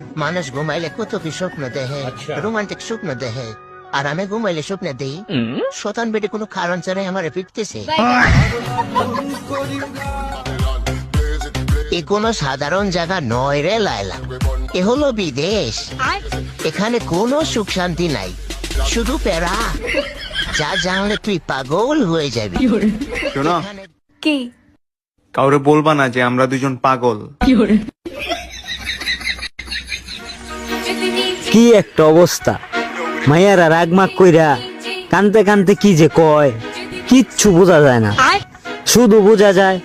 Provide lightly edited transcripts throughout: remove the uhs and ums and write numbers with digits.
মানুষ ঘুমাইলে কত কি স্বপ্ন দেখে, রোমান্টিক স্বপ্ন দেখে, আর আমি ঘুমাইলে স্বপ্ন দেই শতান বেটে কোনো কারণ ছাড়াই আমার ফিরতেছে। এ কোনো সাধারণ জায়গা নয় রে লায়লা, এ হলো বিদেশ। এখানে কোনো সুখ শান্তি নাই, শুধু প্যারা, যা জানলে তুই পাগল হয়ে যাবি। শোনো, কি কাউরে বলবা না যে আমরা দুজন পাগল। কি একটা অবস্থা, মাইয়ারা রাগমাগ কইরা কানতে কানতে কি যে কয় কিচ্ছু বোঝা যায় না, শুধু বোঝা যায়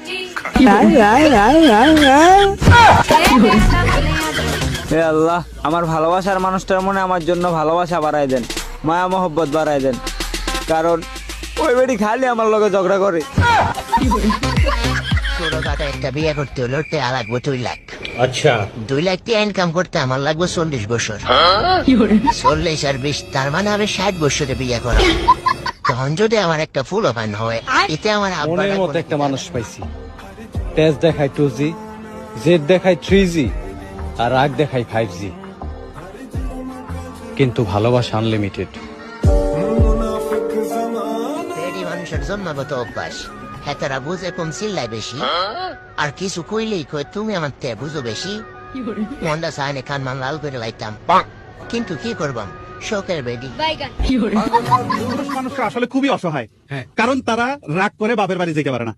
হে আল্লাহ, আমার ভালোবাসার মানুষটার মনে আমার জন্য ভালোবাসা বাড়ায় দেন, মায়া মহব্বত বাড়ায় দেন, কারণ ওই বেটি খালি আমার লগে ঝগড়া করে। ছোটখাটো একটা বিয়ে করতে হলো টেয়া লাগবে 2 লাখ। আচ্ছা, 2 লাখ টাকা ইনকাম করতে আমার লাগবে 40 বছর। 40 আর 20, তার মানে আমি 60 বছরে বিয়ে করা। তখন যদি আমার একটা ফুল ওপেন হয়, এতে আমার মনের মতো একটা মানুষ পাইছি। তেজ দেখায় 2G, জেড দেখায় 3G, আর রাগ দেখায় 5G, কিন্তু ভালোবাসা আনলিমিটেড। মানুষের জন্মগত অভ্যাস, হেতারা বুঝে কম চিল্লায় বেশি, আর কিছু কইলেই কয় তুমি আমার তে বুঝো বেশি। মন্ডা সাইনে কান মান লাল করে লাইতাম, কিন্তু কি করবাম, শোকের বেডি। পুরুষ মানুষরা আসলে খুবই অসহায়, কারণ তারা রাগ করে বাপের বাড়ি যেতে পারে না।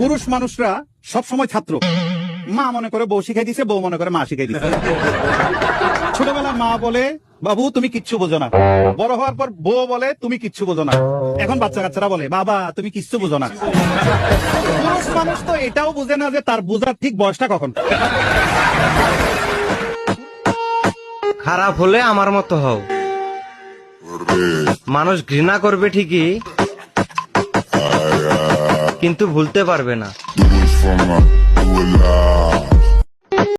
পুরুষ মানুষরা সব সময় ছাত্র, মা মনে করে বউ শিখাই দিছে, বউ মনে করে মা শিখাই দিছে। ছোটবেলায় মা বলে বাবু তুমি কিচ্ছু বোঝো না, বড় হওয়ার পর বউ বলে তুমি কিচ্ছু বোঝো না, এখন বাচ্চা কাচ্চারা বলে বাবা তুমি কিচ্ছু বোঝো না। পুরুষ মানুষ তো এটাও বুঝে না যে তার বোঝার ঠিক বয়সটা কখন। খারাপ হলে আমার মতো হও, মানুষ ঘৃণা করবে ঠিকই, কিন্তু ভুলতে পারবে না।